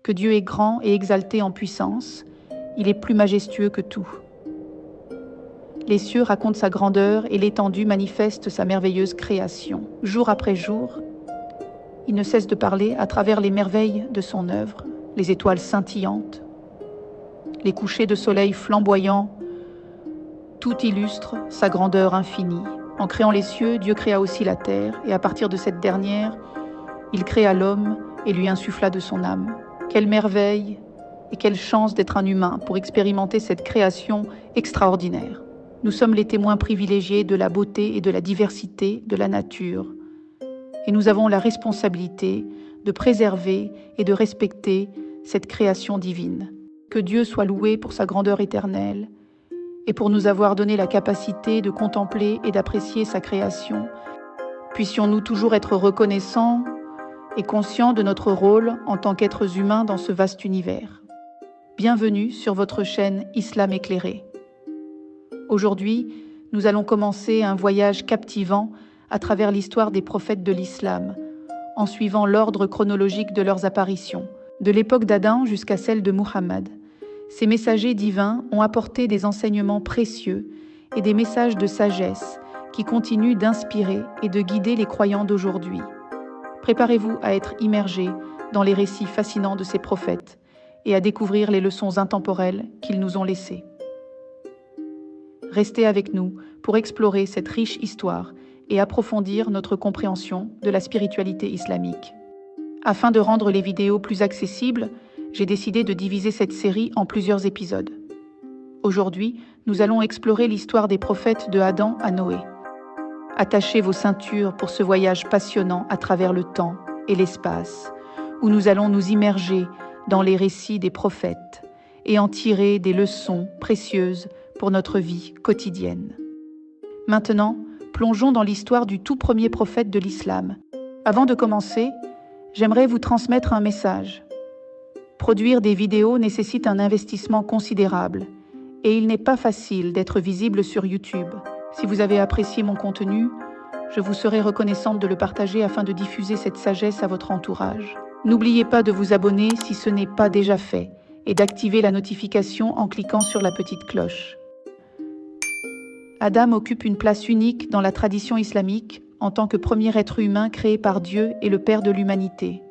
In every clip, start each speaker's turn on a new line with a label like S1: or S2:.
S1: que Dieu est grand et exalté en puissance, il est plus majestueux que tout. Les cieux racontent sa grandeur et l'étendue manifeste sa merveilleuse création. Jour après jour, il ne cesse de parler à travers les merveilles de son œuvre, les étoiles scintillantes, les couchers de soleil flamboyants, tout illustre sa grandeur infinie. En créant les cieux, Dieu créa aussi la terre, et à partir de cette dernière, il créa l'homme et lui insuffla de son âme. Quelle merveille et quelle chance d'être un humain pour expérimenter cette création extraordinaire. Nous sommes les témoins privilégiés de la beauté et de la diversité de la nature. Et nous avons la responsabilité de préserver et de respecter cette création divine. Que Dieu soit loué pour sa grandeur éternelle et pour nous avoir donné la capacité de contempler et d'apprécier sa création. Puissions-nous toujours être reconnaissants et conscients de notre rôle en tant qu'êtres humains dans ce vaste univers. Bienvenue sur votre chaîne Islam éclairé. Aujourd'hui, nous allons commencer un voyage captivant à travers l'histoire des prophètes de l'islam, en suivant l'ordre chronologique de leurs apparitions, de l'époque d'Adam jusqu'à celle de Muhammad. Ces messagers divins ont apporté des enseignements précieux et des messages de sagesse qui continuent d'inspirer et de guider les croyants d'aujourd'hui. Préparez-vous à être immergés dans les récits fascinants de ces prophètes et à découvrir les leçons intemporelles qu'ils nous ont laissées. Restez avec nous pour explorer cette riche histoire et approfondir notre compréhension de la spiritualité islamique. Afin de rendre les vidéos plus accessibles, j'ai décidé de diviser cette série en plusieurs épisodes. Aujourd'hui, nous allons explorer l'histoire des prophètes de Adam à Noé. Attachez vos ceintures pour ce voyage passionnant à travers le temps et l'espace, où nous allons nous immerger dans les récits des prophètes et en tirer des leçons précieuses pour notre vie quotidienne. Maintenant, plongeons dans l'histoire du tout premier prophète de l'islam. Avant de commencer, j'aimerais vous transmettre un message. Produire des vidéos nécessite un investissement considérable et il n'est pas facile d'être visible sur YouTube. Si vous avez apprécié mon contenu, je vous serai reconnaissante de le partager afin de diffuser cette sagesse à votre entourage. N'oubliez pas de vous abonner si ce n'est pas déjà fait et d'activer la notification en cliquant sur la petite cloche. Adam occupe une place unique dans la tradition islamique en tant que premier être humain créé par Dieu et le Père de l'humanité.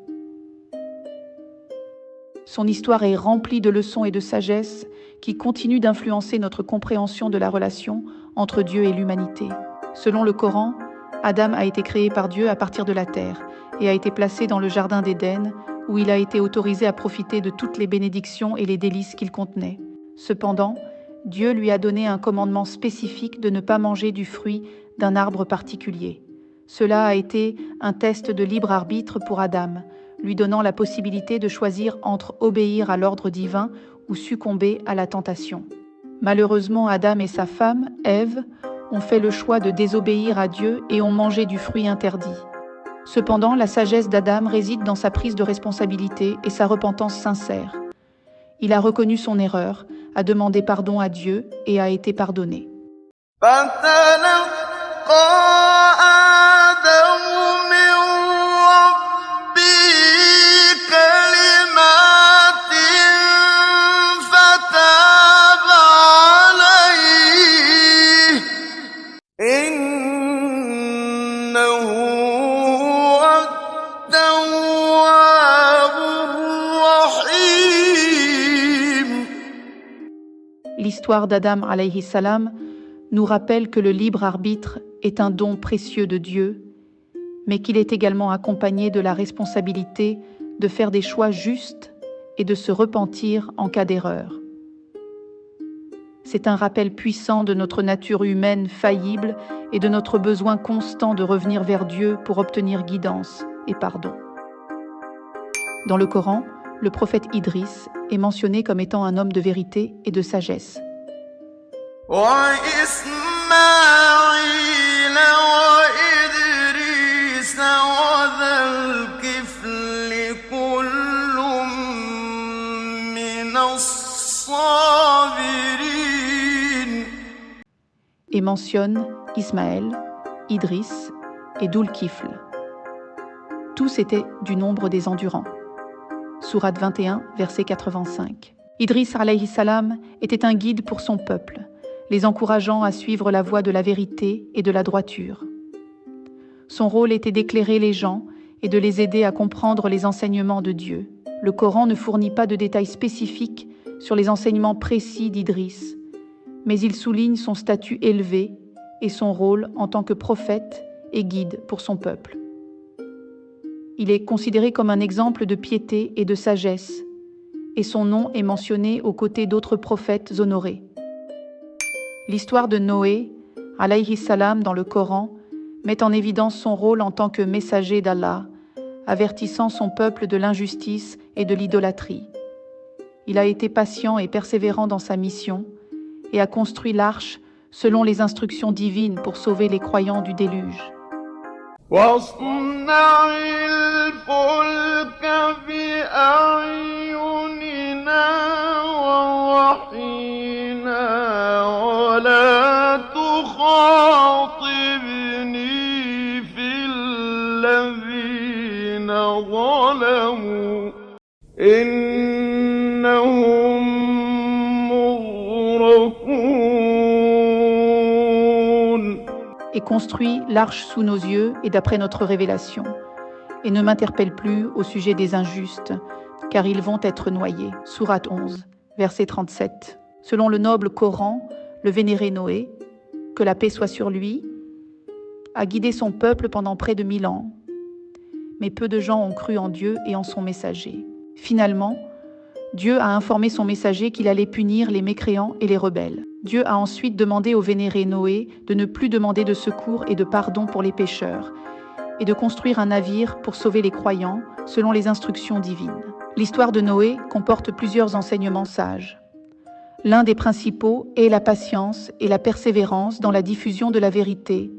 S1: Son histoire est remplie de leçons et de sagesse qui continuent d'influencer notre compréhension de la relation entre Dieu et l'humanité. Selon le Coran, Adam a été créé par Dieu à partir de la terre et a été placé dans le jardin d'Éden où il a été autorisé à profiter de toutes les bénédictions et les délices qu'il contenait. Cependant, Dieu lui a donné un commandement spécifique de ne pas manger du fruit d'un arbre particulier. Cela a été un test de libre arbitre pour Adam, lui donnant la possibilité de choisir entre obéir à l'ordre divin ou succomber à la tentation. Malheureusement, Adam et sa femme, Ève, ont fait le choix de désobéir à Dieu et ont mangé du fruit interdit. Cependant, la sagesse d'Adam réside dans sa prise de responsabilité et sa repentance sincère. Il a reconnu son erreur, a demandé pardon à Dieu et a été pardonné. L'histoire d'Adam alayhi salam nous rappelle que le libre arbitre est un don précieux de Dieu, mais qu'il est également accompagné de la responsabilité de faire des choix justes et de se repentir en cas d'erreur. C'est un rappel puissant de notre nature humaine faillible et de notre besoin constant de revenir vers Dieu pour obtenir guidance et pardon. Dans le Coran, le prophète Idriss est mentionné comme étant un homme de vérité et de sagesse. Et mentionne Ismaël, Idriss et Dhul-Kifl. Tous étaient du nombre des endurants. Sourate 21, verset 85. Idriss alayhi salam était un guide pour son peuple, les encourageant à suivre la voie de la vérité et de la droiture. Son rôle était d'éclairer les gens et de les aider à comprendre les enseignements de Dieu. Le Coran ne fournit pas de détails spécifiques sur les enseignements précis d'Idriss, mais il souligne son statut élevé et son rôle en tant que prophète et guide pour son peuple. Il est considéré comme un exemple de piété et de sagesse, et son nom est mentionné aux côtés d'autres prophètes honorés. L'histoire de Noé, alayhi salam, dans le Coran, met en évidence son rôle en tant que messager d'Allah, avertissant son peuple de l'injustice et de l'idolâtrie. Il a été patient et persévérant dans sa mission et a construit l'arche selon les instructions divines pour sauver les croyants du déluge. Et construit l'arche sous nos yeux et d'après notre révélation, et ne m'interpelle plus au sujet des injustes, car ils vont être noyés. Sourate 11, verset 37. Selon le noble Coran, le vénéré Noé, que la paix soit sur lui, a guidé son peuple pendant près de 1000 ans. Mais peu de gens ont cru en Dieu et en son messager. Finalement, Dieu a informé son messager qu'il allait punir les mécréants et les rebelles. Dieu a ensuite demandé au vénéré Noé de ne plus demander de secours et de pardon pour les pécheurs, et de construire un navire pour sauver les croyants selon les instructions divines. L'histoire de Noé comporte plusieurs enseignements sages. L'un des principaux est la patience et la persévérance dans la diffusion de la vérité,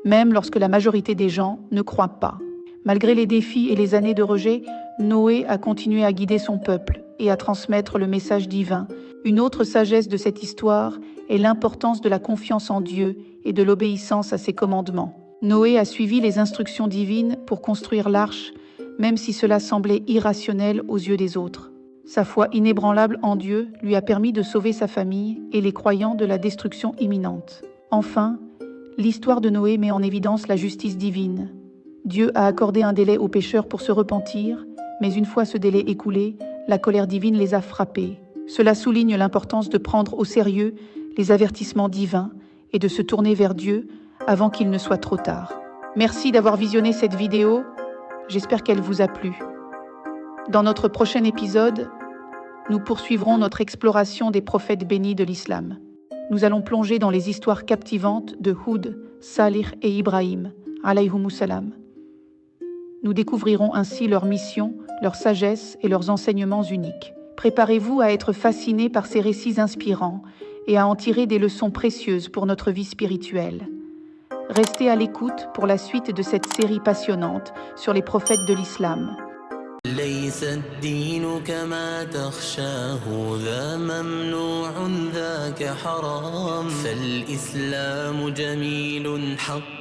S1: même lorsque la majorité des gens ne croient pas. Malgré les défis et les années de rejet, Noé a continué à guider son peuple et à transmettre le message divin. Une autre sagesse de cette histoire est l'importance de la confiance en Dieu et de l'obéissance à ses commandements. Noé a suivi les instructions divines pour construire l'arche, même si cela semblait irrationnel aux yeux des autres. Sa foi inébranlable en Dieu lui a permis de sauver sa famille et les croyants de la destruction imminente. Enfin, l'histoire de Noé met en évidence la justice divine. Dieu a accordé un délai aux pécheurs pour se repentir, mais une fois ce délai écoulé, la colère divine les a frappés. Cela souligne l'importance de prendre au sérieux les avertissements divins et de se tourner vers Dieu avant qu'il ne soit trop tard. Merci d'avoir visionné cette vidéo, j'espère qu'elle vous a plu. Dans notre prochain épisode, nous poursuivrons notre exploration des prophètes bénis de l'islam. Nous allons plonger dans les histoires captivantes de Houd, Salih et Ibrahim, alayhumus salam. Nous découvrirons ainsi leur mission, leur sagesse et leurs enseignements uniques. Préparez-vous à être fascinés par ces récits inspirants et à en tirer des leçons précieuses pour notre vie spirituelle. Restez à l'écoute pour la suite de cette série passionnante sur les prophètes de l'islam.
S2: ليس الدين كما تخشاه ذا ممنوع ذاك حرام فالإسلام جميل حق